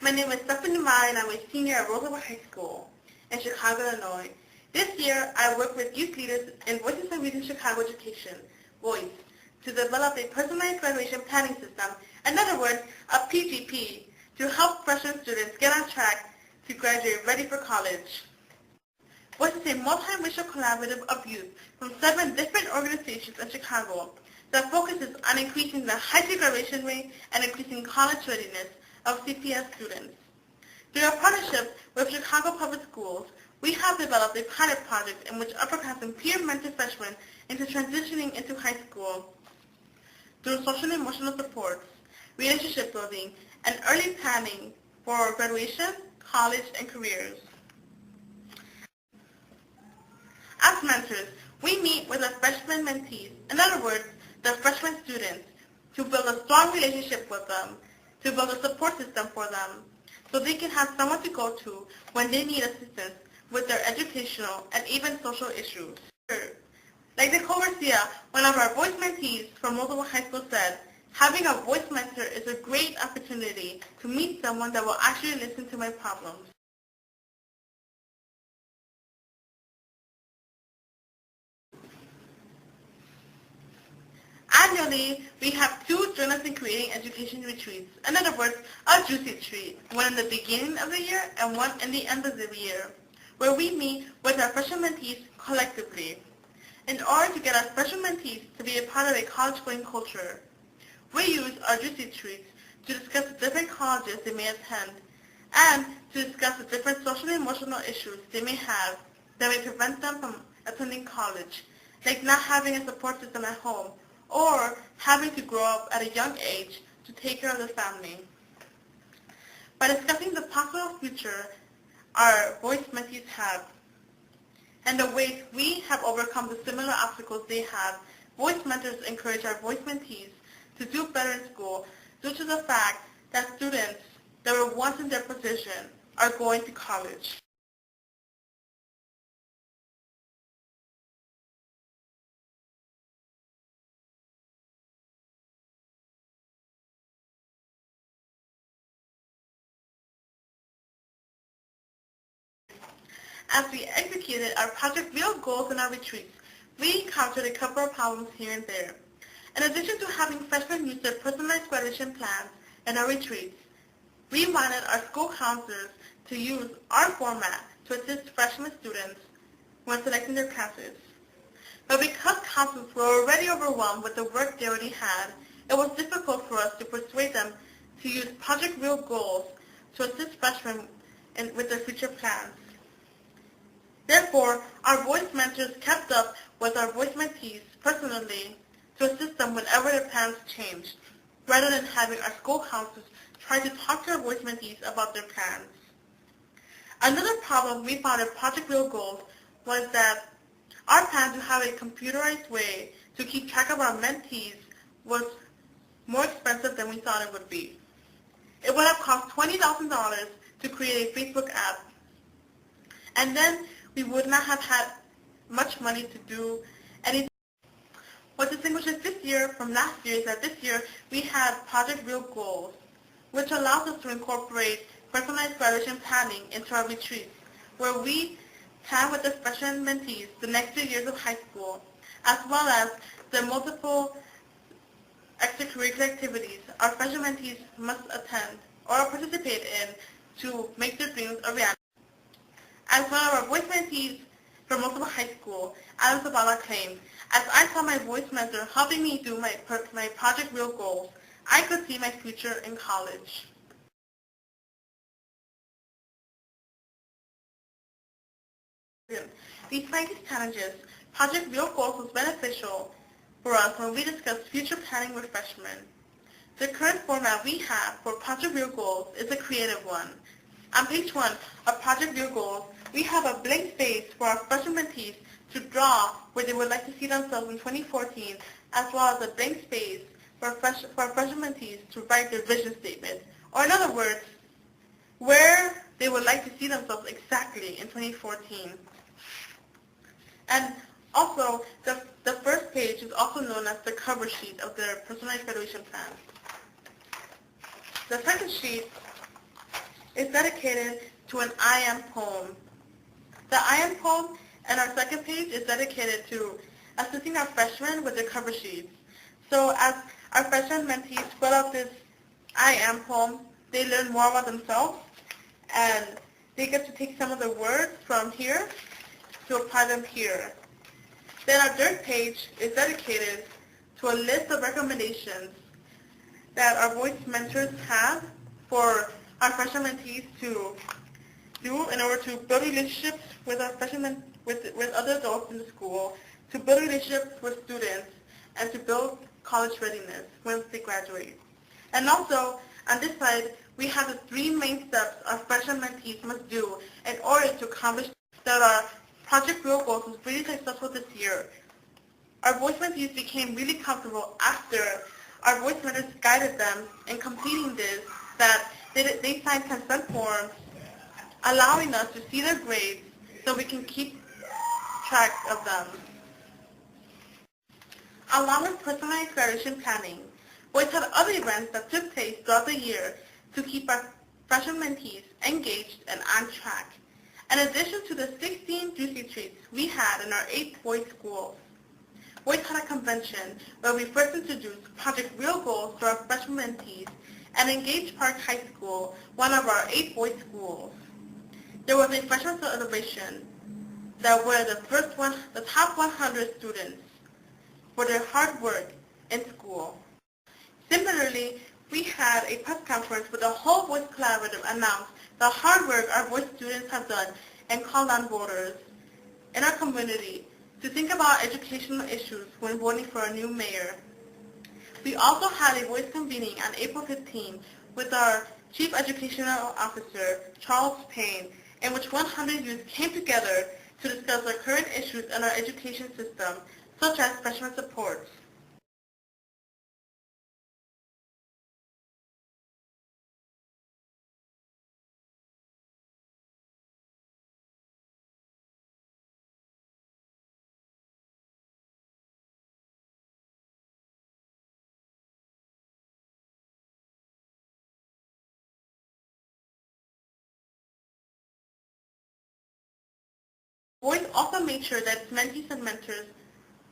My name is Stephanie Mai and I'm a senior at Roosevelt High School in Chicago, Illinois. This year, I work with youth leaders in Voices and Reading Chicago Education, VOYCE, to develop a personalized graduation planning system, in other words, a PGP, to help freshman students get on track to graduate ready for college. VOYCE is a multiracial collaborative of youth from 7 different organizations in Chicago that focuses on increasing the high school graduation rate and increasing college readiness of CPS students. Through our partnership with Chicago Public Schools, we have developed a pilot project in which upperclassmen peer mentor freshmen into transitioning into high school through social and emotional supports, relationship building, and early planning for graduation, college, and careers. As mentors, we meet with the freshman mentees, in other words, the freshman students, to build a strong relationship with them, to build a support system for them, so they can have someone to go to when they need assistance with their educational and even social issues. Like Nicole Garcia, one of our VOYCE mentees from Roosevelt High School said, having a VOYCE mentor is a great opportunity to meet someone that will actually listen to my problems. Annually, we have 2 Join Us in Creating Education retreats. In other words, a juicy treat, one in the beginning of the year and one in the end of the year, where we meet with our freshman mentees collectively in order to get our freshman mentees to be a part of a college-going culture. We use our juicy treats to discuss the different colleges they may attend and to discuss the different social and emotional issues they may have that may prevent them from attending college, like not having a support system at home or having to grow up at a young age to take care of the family. By discussing the possible future our VOYCE mentees have and the ways we have overcome the similar obstacles they have, VOYCE mentors encourage our VOYCE mentees to do better in school due to the fact that students that were once in their position are going to college. As we executed our Project Real goals in our retreats, we encountered a couple of problems here and there. In addition to having freshmen use their personalized graduation plans in our retreats, we wanted our school counselors to use our format to assist freshman students when selecting their classes. But because counselors were already overwhelmed with the work they already had, it was difficult for us to persuade them to use Project Real goals to assist freshmen with their future plans. Therefore, our VOYCE mentors kept up with our VOYCE mentees personally to assist them whenever their plans changed, rather than having our school counselors try to talk to our VOYCE mentees about their plans. Another problem we found in Project Real Goals was that our plan to have a computerized way to keep track of our mentees was more expensive than we thought it would be. It would have cost $20,000 to create a Facebook app, and then we would not have had much money to do anything. What distinguishes this year from last year is that this year we have Project Real Goals, which allows us to incorporate personalized graduation planning into our retreats, where we plan with the freshman mentees the next 2 years of high school, as well as the multiple extracurricular activities our freshman mentees must attend or participate in to make their dreams a reality. As one of our VOYCE mentees from Roosevelt High School, Adam Zabala claimed, as I saw my VOYCE mentor helping me do my Project Real goals, I could see my future in college. Despite these challenges, Project Real Goals was beneficial for us when we discussed future planning with freshmen. The current format we have for Project Real Goals is a creative one. On page 1 of Project Real Goals, we have a blank space for our freshman mentees to draw where they would like to see themselves in 2014, as well as a blank space for our freshman mentees to write their vision statement, or in other words, where they would like to see themselves exactly in 2014. And also, the first page is also known as the cover sheet of their personalized graduation plan. The second sheet is dedicated to an I am poem. The I am poem and our second page is dedicated to assisting our freshmen with their cover sheets. So as our freshman mentees fill out this I am poem, they learn more about themselves and they get to take some of the words from here to apply them here. Then our third page is dedicated to a list of recommendations that our VOYCE mentors have for our freshman mentees to do in order to build relationships with our freshmen, with other adults in the school, to build relationships with students, and to build college readiness once they graduate. And also, on this side, we have the 3 main steps our freshman mentees must do in order to accomplish that our Project Real Goals was really successful this year. Our VOYCE mentees became really comfortable after our VOYCE mentors guided them in completing this, that they signed consent forms allowing us to see their grades so we can keep track of them. Along with personalized graduation planning, VOYCE had other events that took place throughout the year to keep our freshman mentees engaged and on track. In addition to the 16 juicy treats we had in our 8 VOYCE schools, VOYCE had a convention where we first introduced Project Real Goals to our freshman mentees and Engage Park High School, one of our 8 VOYCE schools. There was a freshman celebration that were the top 100 students for their hard work in school. Similarly, we had a press conference where the whole VOYCE Collaborative announced the hard work our VOYCE students have done and called on voters in our community to think about educational issues when voting for a new mayor. We also had a VOYCE convening on April 15 with our Chief Educational Officer, Charles Payne, in which 100 youth came together to discuss our current issues in our education system, such as freshman supports. VOYCE also made sure that its mentees and mentors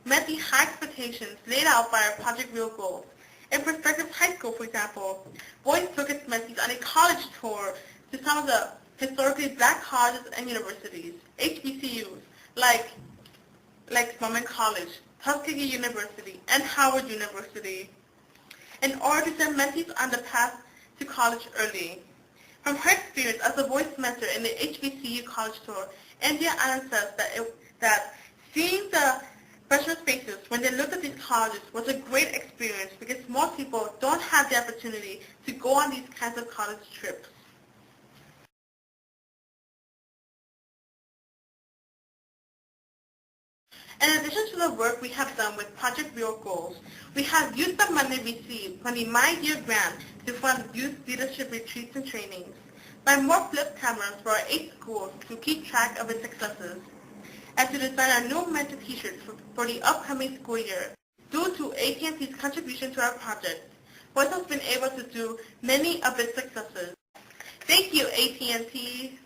met the high expectations laid out by our Project Real Goals. In Perspectives High School, for example, VOYCE took its mentees on a college tour to some of the historically black colleges and universities, HBCUs, like Spelman College, Tuskegee University, and Howard University, in order to send mentees on the path to college early. From her experience as a VOYCE mentor in the HBCU college tour, India Anand says that seeing the freshmen faces when they looked at these colleges was a great experience because most people don't have the opportunity to go on these kinds of college trips. In addition to the work we have done with Project Real Goals, we have used the money received from the My Dear grant to fund youth leadership retreats and trainings, buy more flip cameras for our 8 schools to keep track of its successes, and to design our new mentor t-shirts for the upcoming school year. Due to AT&T's contribution to our project, VOYCE has been able to do many of its successes. Thank you, AT&T.